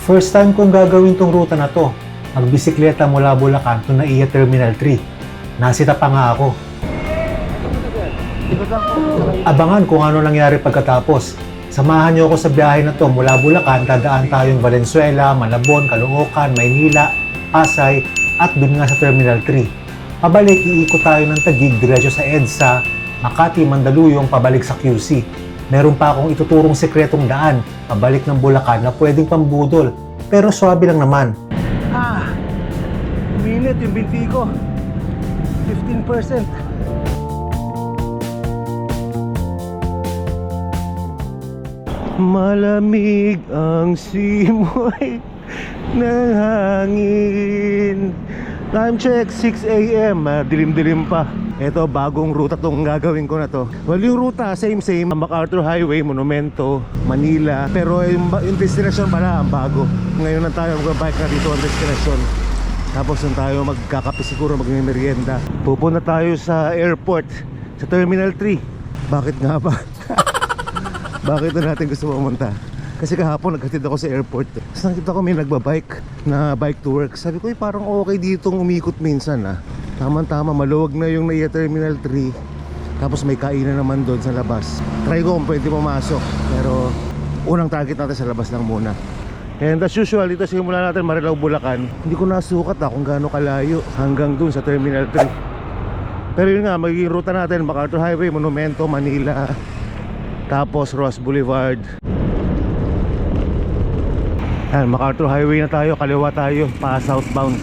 First time kong gagawin tong ruta na to. Magbisikleta mula Bulacan to NAIA Terminal 3. Nasita pa nga ako. Abangan kung ano nangyari pagkatapos. Samahan niyo ako sa biyahe na to mula Bulacan, dadaan tayong Valenzuela, Malabon, Caloocan, Maynila, Pasay, at dun nga sa Terminal 3. Pabalik, iikot tayo ng Taguig, diretso sa EDSA, Makati, Mandaluyong, pabalik sa QC. Meron pa akong ituturong sekretong daan, pabalik ng Bulacan na pwedeng pambudol, pero swabe lang naman. Uminit yung binti ko. 15%. Malamig ang simoy ng hangin. Time check, 6 a.m. Dilim-dilim pa. Ito, bagong ruta tong gagawin ko na to. Well, yung ruta, same. MacArthur Highway, Monumento, Manila. Pero yung destination pala, ang bago. Ngayon na tayo mag-bike na dito ang destination. Tapos na tayo magkakape siguro, magmimerienda. Pupunta tayo sa airport, sa Terminal 3. Bakit nga ba? Bakit na natin gusto pumunta? Kasi kahapon naghatid ako sa airport. Tapos nakita ko may nagbabike na bike to work. Sabi ko, parang okay ditong umikot minsan Tama-tama, maluwag na yung NAIA Terminal 3. Tapos may kainan naman doon sa labas. Try ko kung pwede pumasok. Pero unang target natin sa labas lang muna. And as usual, dito simula natin Marilao, Bulacan. Hindi ko nasukat kung gaano kalayo hanggang doon sa Terminal 3. Pero yun nga, magiging ruta natin MacArthur Highway, Monumento, Manila, tapos Ross Boulevard. Yan, MacArthur Highway na tayo, kaliwa tayo, pa southbound.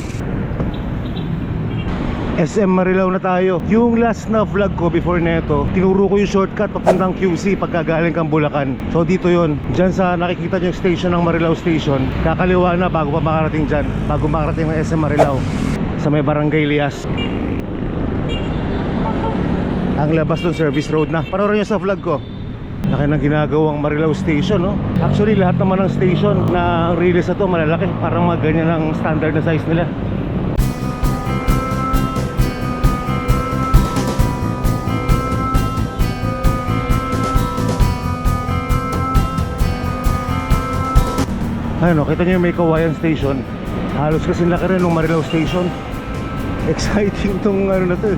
SM Marilao na tayo. Yung last na vlog ko before neto, tinuro ko yung shortcut papuntang QC pagkagaling kang Bulacan. So dito yon. Diyan sa nakikita nyo yung station ng Marilao Station, kakaliwa na bago pa makarating dyan, bago makarating ng SM Marilao sa may Barangay Lias. Ang labas dun service road na. Panoorin nyo sa vlog ko. Laki ng ginagawang Marilao Station, no? Actually lahat naman ng station na release na to malalaki. Parang mga ganyan ang standard na size nila. Ayun, kita nyo yung may Kawayan Station. Halos kasi laki rin ng Marilao Station. Exciting tong ano na to,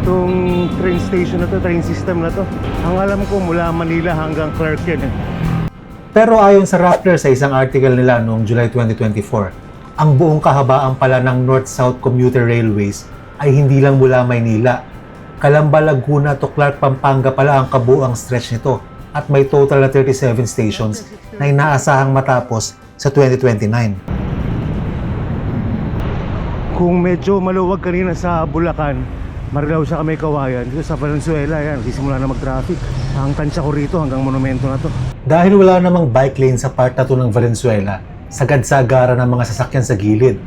tong train station na to, train system na to. Ang alam ko mula Manila hanggang Clark yan Pero ayon sa Rappler sa isang article nila noong July 2024, ang buong kahabaan pala ng North-South Commuter Railways ay hindi lang mula Maynila. Calamba, Laguna to Clark, Pampanga pala ang kabuuang stretch nito at may total na 37 stations na inaasahang matapos sa 2029. Kung medyo maluwag kanina sa Bulacan, Marilao sa May Kawayan, dito sa Valenzuela yan, sisimula na mag-traffic. Ang tansya ko rito hanggang Monumento na to. Dahil wala namang bike lane sa part na to ng Valenzuela, sagad-sagara ng mga sasakyan sa gilid.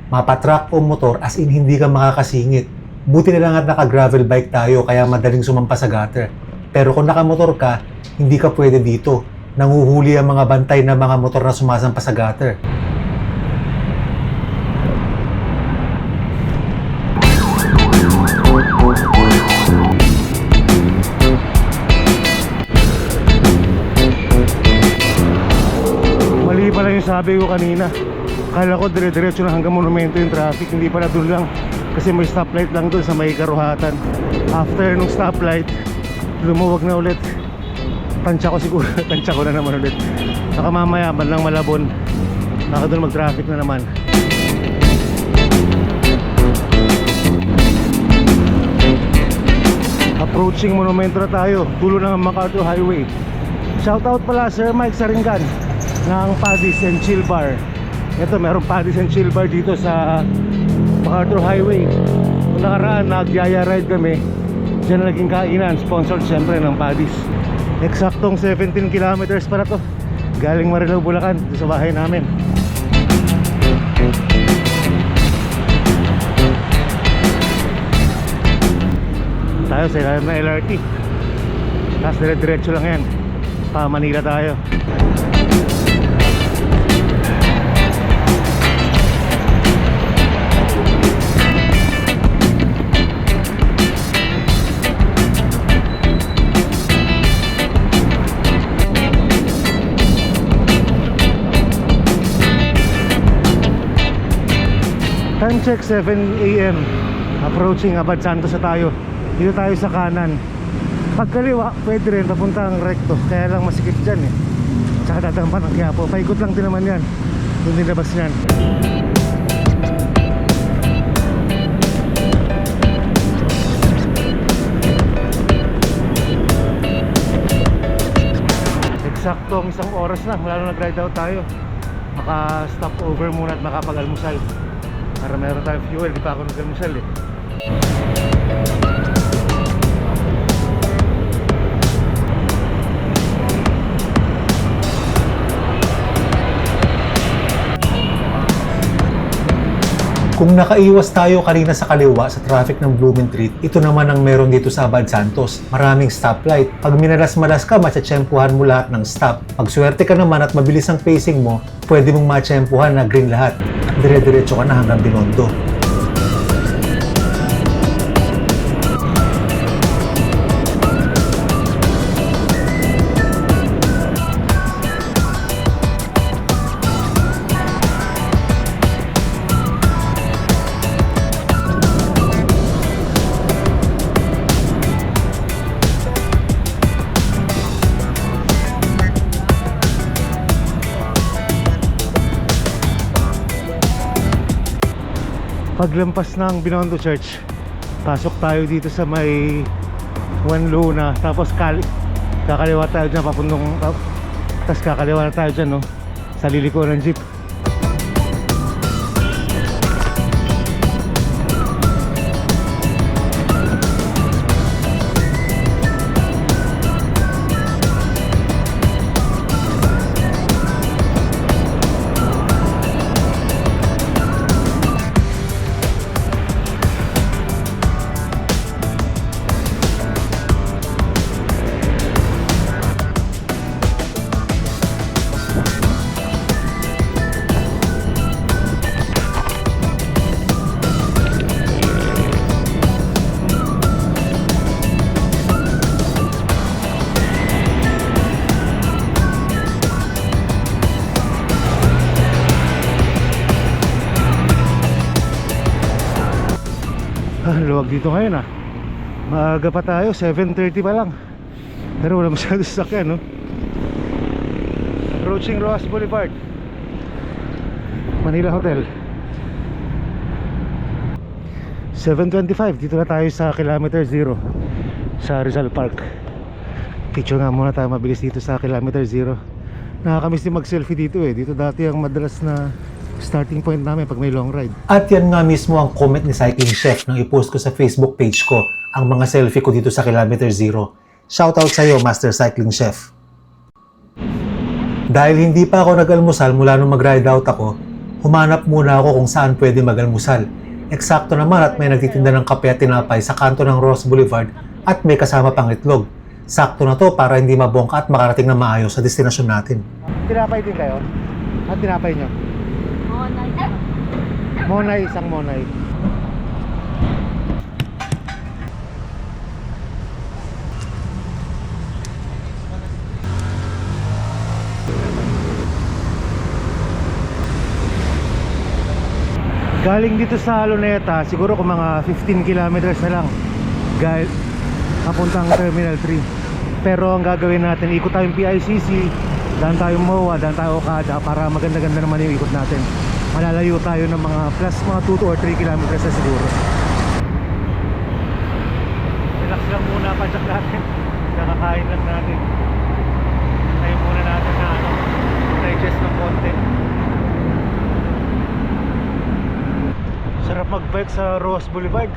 Mapatruck o motor as in hindi ka makakasingit. Buti na lang at naka-gravel bike tayo kaya madaling sumampa sa gutter. Pero kung nakamotor ka, hindi ka pwede dito. Nanguhuli ang mga bantay na mga motor na sumasampa sa gutter. Mali pala yung sabi ko kanina. Akala ko dire-diretso na hanggang Monumento yung traffic. Hindi pala doon lang. Kasi may stoplight lang doon sa may Karuhatan. After nung stoplight, lumuwag na ulit. Tansya ko siguro, tansya ko na naman ulit. Saka mamaya, bandang Malabon, baka doon mag-traffic na naman. Approaching Monumento na tayo, dulo ng MacArthur Highway. Shoutout pala Sir Mike Saringan ng Paddy's and Chill Bar. Ito, meron Paddy's and Chill Bar dito sa MacArthur Highway. Kung nakaraan, nagyaya ride kami. Diyan na naging kainan, sponsored syempre ng Paddy's. Eksaktong 17 kilometers para to. Galing Marilao, Bulacan, dito sa bahay namin. Tayo sa ilalim na LRT. Tapos dire-diretso lang yan. Pa Manila tayo. Time check 7 a.m. Approaching Abad Santos na tayo. Dito tayo sa kanan. Pagkaliwa, pwede rin papuntang recto. Kaya lang masikip dyan eh. Tsaka dadampan ng Quiapo. Paikot lang din naman yan. Yung dinabas yan. Eksaktong 1 oras na mula nung nag-ride out tayo. Maka-stop over muna at makapag-almusal. Para meron tayong fuel. Di pa ako nag-almusal eh. Kung nakaiwas tayo kanina sa kaliwa sa traffic ng Blumentritt, ito naman ang meron dito sa Abad Santos. Maraming stoplight. Pag minalas-malas ka, matsyempuhan mo lahat ng stop. Pag swerte ka naman at mabilis ang pacing mo, pwede mong matsyempuhan na green lahat. At dire-diretso ka na hanggang Binondo. Paglampas ng Binondo Church, pasok tayo dito sa may Juan Luna. Tapos kakaliwa tayo dyan papuntong tapos kakaliwa na tayo dyan, no? Sa liliko ng jeep. Luwag dito ngayon ah. Maaga pa tayo, 7:30 pa lang. Pero wala masyado sasakyan, no? Approaching Roas Boulevard, Manila Hotel. 7:25, dito na tayo sa kilometer 0 sa Rizal Park. Picture nga muna tayo mabilis dito sa kilometer 0. Nakakamiss din mag-selfie dito eh. Dito dati ang madalas na starting point namin pag may long ride. At yan nga mismo ang comment ni Cycling Chef nang i-post ko sa Facebook page ko ang mga selfie ko dito sa Kilometer Zero. Shoutout sa iyo, Master Cycling Chef. Dahil hindi pa ako nag-almusal mula nung mag-ride out ako, humanap muna ako kung saan pwede mag-almusal. Eksakto naman at may nagtitinda ng kape at tinapay sa kanto ng Ross Boulevard at may kasama pang itlog. Sakto na to para hindi mabongka at makarating na maayos sa destinasyon natin. Tinapay din kayo? At tinapay nyo? Monay, isang monay. Galing dito sa Luneta, siguro kung mga 15 kilometers na lang papuntang Terminal 3. Pero ang gagawin natin, ikot tayong PICC, daan tayong MOA, daan tayo Okada para maganda-ganda naman yung ikot natin. Malalayo tayo ng mga plus mga 2 or 3 kilometers na siguro. Relax lang muna, padyak natin. Nakakain lang natin. Tayo muna natin na digest ng konti. Sarap mag-bike sa Roas Boulevard.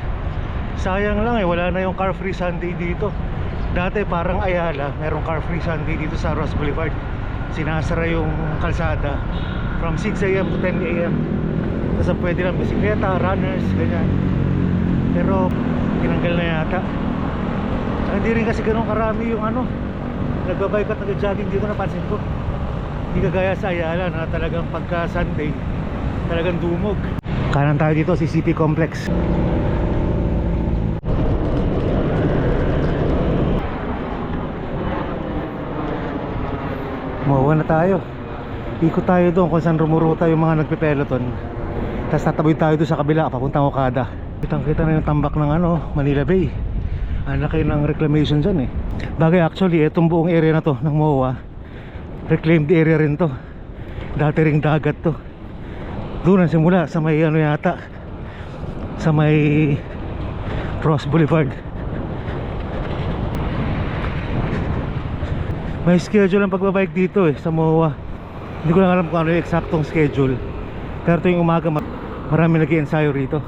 Sayang lang eh, wala na yung car free Sunday dito. Dati parang Ayala, merong car free Sunday dito sa Roas Boulevard. Sinasara yung kalsada from 6 a.m. to 10 a.m. Kasi pwede lang bisikleta, runners, ganyan. Pero tinanggal na yata. Hindi rin kasi ganun karami yung nagbabike at nag-jogging dito, napansin ko. Hindi kagaya sa Ayala na talagang pagka Sunday talagang dumog. Kanan tayo dito, CCP Complex. Mawa na tayo. Ikot tayo doon kung saan rumuruta yung mga nagpe-peloton. Tapos tatawid tayo doon sa kabila papuntang Okada. Kitang kita na yung tambak ng Manila Bay. Ang laki ng reclamation dyan eh. Bagay actually itong buong area na to ng MOA, reclaimed area rin to. Dati ring dagat to. Doon ang simula sa may yata, sa may Ross Boulevard. May schedule ang pagbabike dito eh sa MOA. Hindi ko lang alam kung ano yung eksaktong schedule. Pero tuwing umaga marami nag-i-ensayo rito.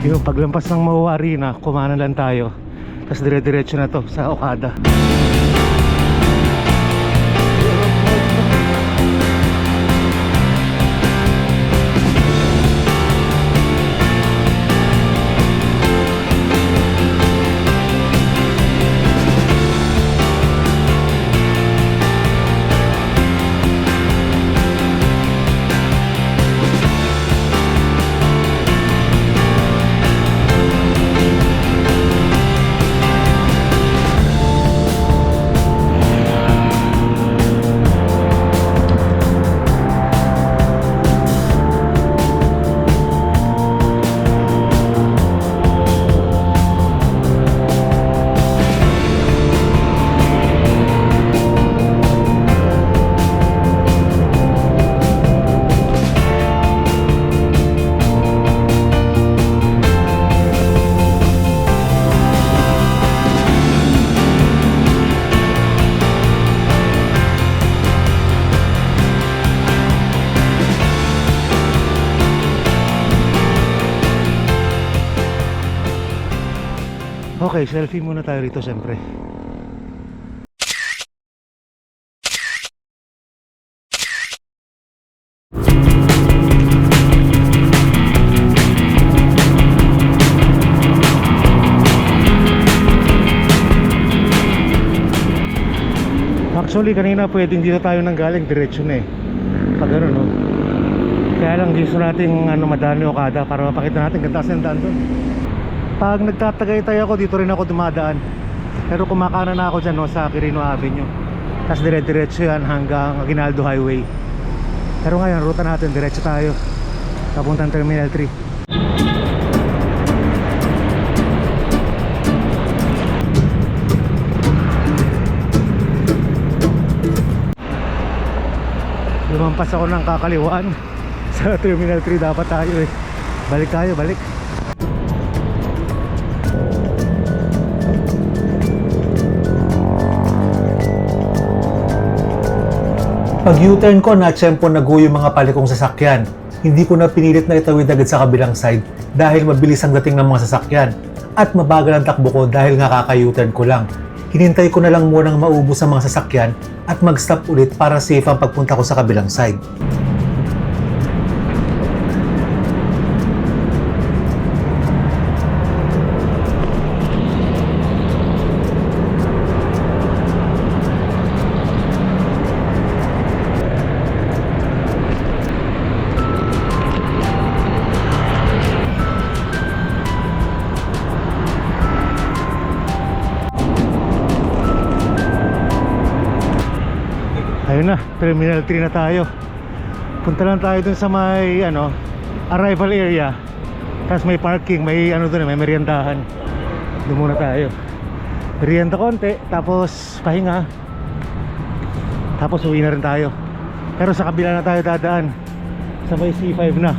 Yung paglampas ng MOA Arena, kumanan lang tayo. Tapos dire-diretso na to sa Okada. Okay, selfie muna tayo rito syempre. Actually kanina pwedeng dito tayo nang galing, diretso na eh. Pag ano no. Kaya lang gusto natin madaan yung Okada para mapakita natin ganda sa daan doon. Pag nagtatagaytay ako, dito rin ako dumadaan. Pero kumakanan na ako dyan sa Quirino Avenue. Tapos dire-diretso yan hanggang Aguinaldo Highway. Pero ngayon, ruta natin, diretso tayo papuntang Terminal 3. Lumampas ako ng kakaliwaan. Sa Terminal 3 dapat tayo eh. Balik tayo, balik. Pag U-turn ko, natsyempo naguyo yung mga palikong sasakyan. Hindi ko na pinilit na itawid agad sa kabilang side dahil mabilis ang dating ng mga sasakyan. At mabagal ang takbo ko dahil nga kaka-U-turn ko lang. Hinintay ko na lang munang maubos ang mga sasakyan at mag-stop ulit para safe ang pagpunta ko sa kabilang side. Ayun na, Terminal 3 na tayo. Punta lang tayo dun sa may arrival area. Tapos may parking, may doon, may meriendahan. Doon muna tayo. Merienda konti, tapos pahinga. Tapos uwi na rin tayo. Pero sa kabila na tayo dadaan. Sa may C5 na.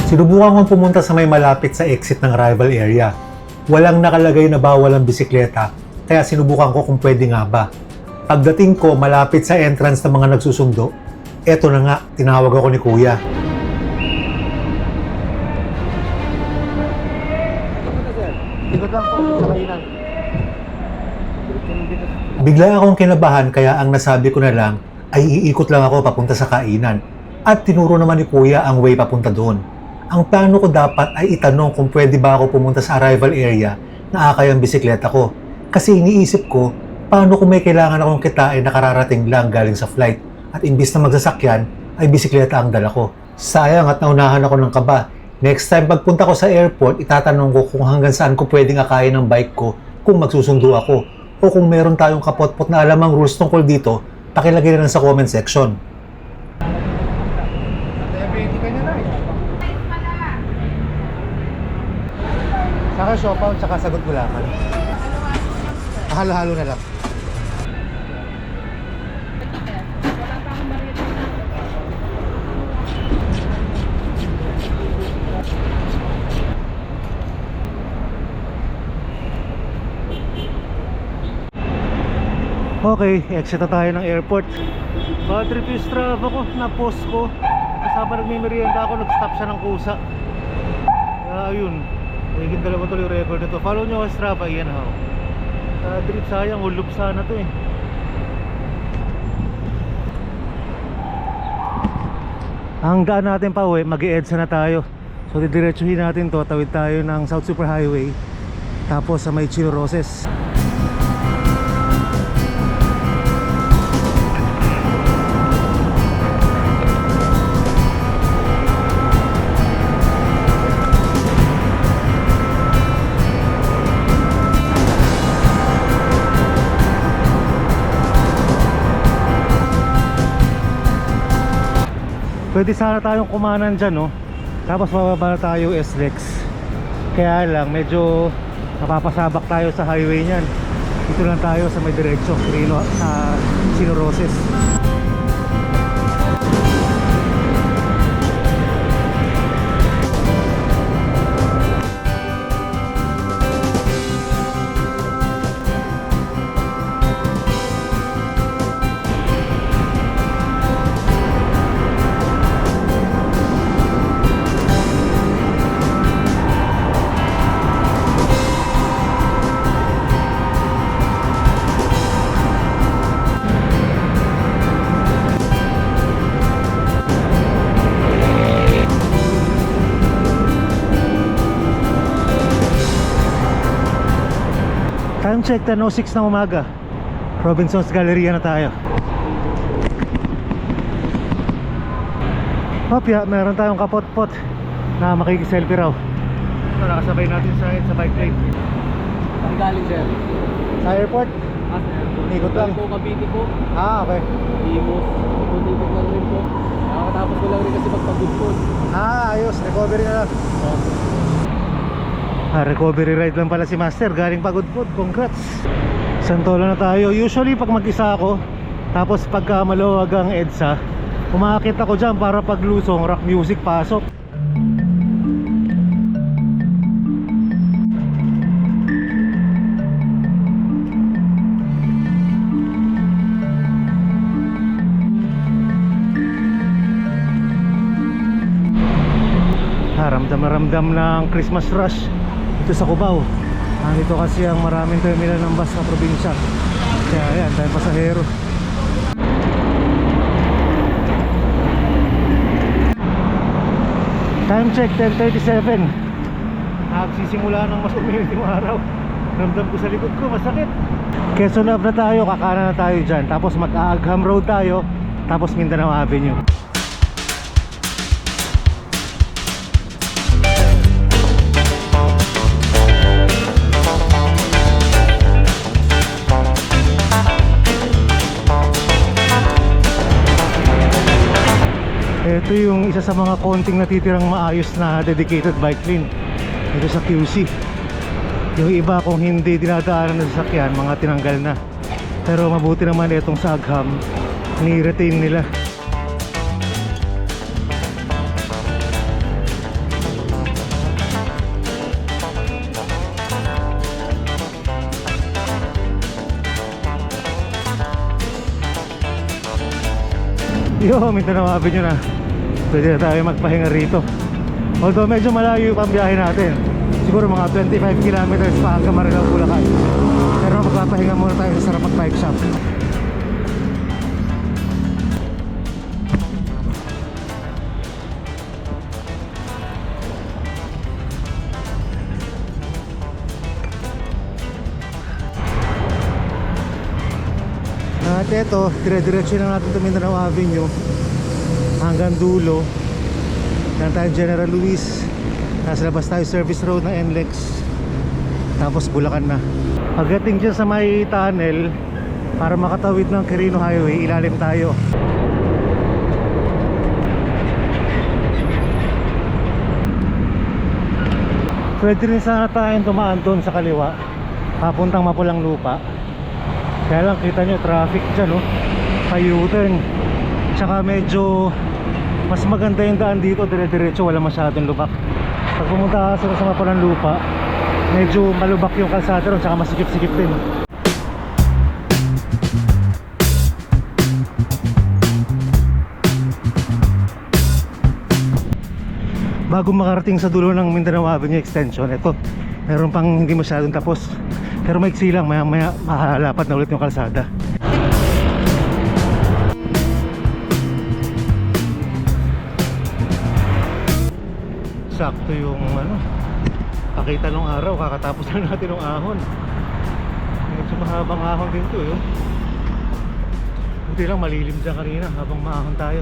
Sinubukan kong pumunta sa may malapit sa exit ng arrival area. Walang nakalagay na bawal ang bisikleta, kaya sinubukan ko kung pwede nga ba. Pagdating ko malapit sa entrance ng mga nagsusundo, eto na nga, tinawag ako ni Kuya. Ikot lang po sa kainan. Bigla akong kinabahan kaya ang nasabi ko na lang ay iikot lang ako papunta sa kainan. At tinuro naman ni Kuya ang way papunta doon. Ang plano ko dapat ay itanong kung pwede ba ako pumunta sa arrival area na akay ang bisikleta ko. Kasi iniisip ko, paano kung may kailangan akong kitain na kararating lang galing sa flight at imbis na magsasakyan ay bisikleta ang dala ko. Sayang at naunahan ako ng kaba. Next time pagpunta ko sa airport, itatanong ko kung hanggang saan ko pwedeng akayin ng bike ko kung magsusundo ako. O kung meron tayong kapot-pot na alam ang rules tungkol dito, pakilagay na lang sa comment section. Saka siopaw, tsaka sagot bulakan. Halo-halo na lang. Okay, exit na tayo ng airport. Bad trip yung Strava ko, na-post ko. Tapos habang nagmimerienda ako, nag-stop siya ng kusa. Kaya ayun, higit dalawa tuloy yung record nito. Follow nyo ako sa Strava, Ian How. Bad trip, sayang, hulog sana to eh. Ang daan natin pa uwi, mag-i-EDSA na tayo. So didiretsuhin natin to, tawid tayo ng South Super Highway. Tapos sa may Chino Roses. Pwede sana tayong kumanan dyan, no? Tapos bababa na tayo SLEX. Kaya lang, medyo napapasabak tayo sa highway niyan. Dito lang tayo sa may diretso, sa Chino Roses. Time check, 10:06 ng umaga. Robinson's Galleria na tayo. Hopya, meron tayong kapot-pot na makikiselfie raw. Ito, nakasabay natin sa bike lane. Ang galing, sir. Sa airport? Ikot lang. Po, Cavite po. Okay. Imos. Ikot-ikot lang rin po. Nakakatapos ko lang rin kasi magpag-good. Ayos, recovery na lang. Recovery ride lang pala si Master, galing pagod po. Congrats. Santola na tayo. Usually pag mag-isa ako, tapos pagka maluwag ang EDSA, umakit ako dyan para paglusong rock music pasok. Ramdam ng Christmas rush dito sa Cubao. Dito kasi ang maraming terminal ng bus sa probinsya. Kaya ayan, dahil pasahero. Time check, 10:37. Nagsisimula ng mas uminit yung araw. Ramdam ko sa likod ko, masakit. Quezon Ave na tayo, kakanan na tayo dyan. Tapos mag-Aagham Road tayo. Tapos Mindanao Avenue. Ito yung isa sa mga konting natitirang maayos na dedicated bike lane dito sa QC. Yung iba kung hindi dinadaanan ng sasakyan, mga tinanggal na. Pero mabuti naman itong sa Aagham, ni-retain nila. Yo, Mindanao Avenue na. Pwede na tayo magpahinga rito. Although medyo malayo pa ang biyahe natin. Siguro mga 25 kilometers pa hanggang Marilao, Bulacan. Pero magpapahinga muna tayo sa Sarapat Bike Shop. At eto, dire-diretso na natin ito Mindanao Avenue hanggang dulo. Yan tayo General Luis. Nasa labas tayo Service Road ng NLEX. Tapos Bulacan na. Pagdating dyan sa may tunnel, para makatawid ng Quirino Highway, ilalim tayo. Pwede rin sana tayong dumaan doon sa kaliwa, papuntang Mapulang Lupa. Kaya lang kita nyo traffic dyan, no? Pa-U-turn. Tsaka medyo mas maganda yung daan dito, dire-diretso, wala masyadong lubak. Pag pumunta sila sa Mapulang Lupa, medyo malubak yung kalsada ron, tsaka masikip-sikip din. Bago makarating sa dulo ng Mindanao Avenue Extension, ito, meron pang hindi masyadong tapos. Pero maiksi lang, maya maya mahalapat na ulit yung kalsada. Sakto yung ano, pakita nung araw, kakatapos lang natin ng ahon. Medyo mahabang ahon din to eh. Buti lang malilim dyan kanina habang maahon tayo.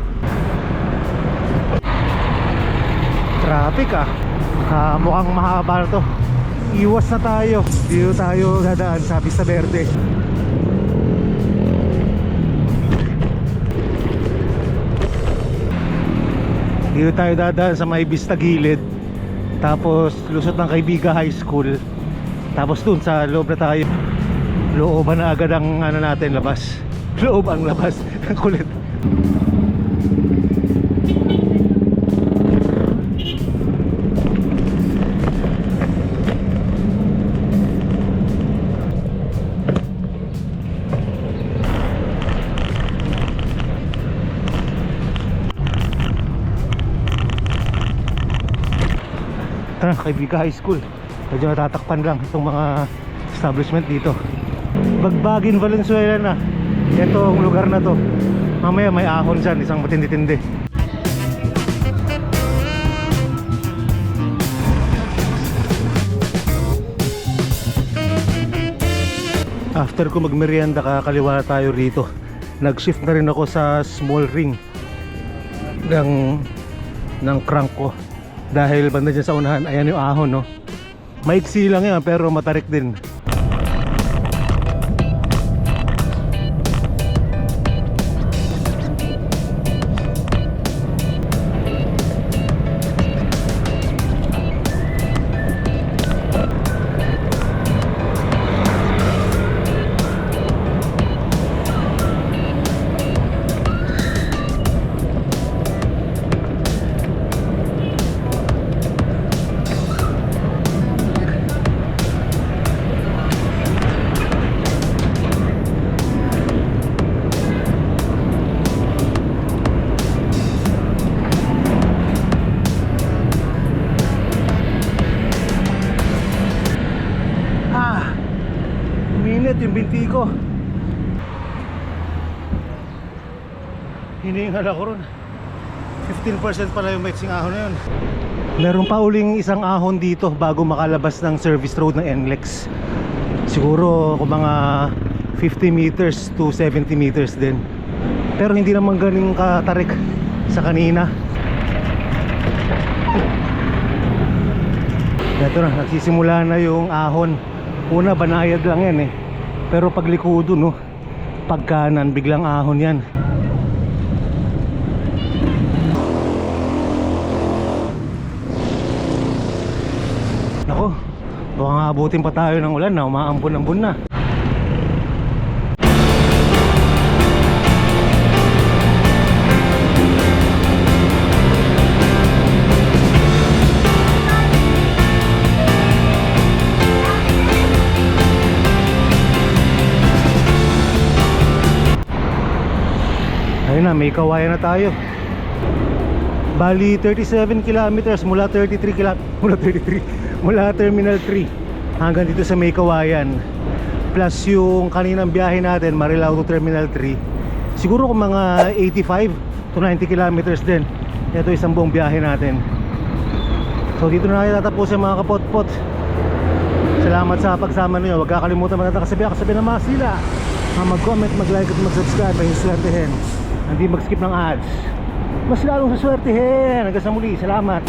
Traffic mukhang mahaba na to. Iwas na tayo. Dito tayo dadaan sa Pista Verde. Dito tayo dadaan sa may Vista Gilid. Tapos lusot ng Kaibiga High School. Tapos dun sa loob na tayo. Looban na agad ang ano natin, labas. Loob ang labas. Kulit. Tara, Kaibiga High School. Medyo natatakpan lang itong mga establishment dito. Bagbagin Valenzuela na. Ito ang lugar na to. Mamaya may ahon dyan, isang matindi-tindi. After ko magmerienda, kakaliwa tayo rito. Nag-shift na rin ako sa small ring ng crank ko. Dahil banda dyan sa unahan, ayan yung ahon, no? Maiksi lang yan pero matarik din. Yung binti ko, hinihingal ako ron. 15% pala yung mixing ahon na yun. Meron pa uling isang ahon dito bago makalabas ng service road ng NLEX. Siguro kung mga 50 meters to 70 meters din. Pero hindi naman ganing katarik sa kanina. Ito na, nagsisimula na yung ahon. Una banayad lang yan eh. Pero pag likudo, no, pag kanan, biglang ahon yan. Nako, baka nga abutin pa tayo ng ulan na umaambon-ambon na. Ayun na, may kawayan na tayo. Bali 37 kilometers mula 33 mula Terminal 3 hanggang dito sa may kawayan. Plus yung kaninang biyahe natin Marilao to Terminal 3. Siguro kung mga 85 to 90 kilometers din. Ito isang buong biyahe natin. So dito na tayo tatapusin mga kapot-pot. Salamat sa pagsama niyo. Huwag kakalimutan magkakasabi ng mga sila. Mag-comment, mag-like at mag-subscribe ay swertehin. Hindi mag-skip ng ads. Mas lalong sa swertehin. Hanggang sa muli. Salamat.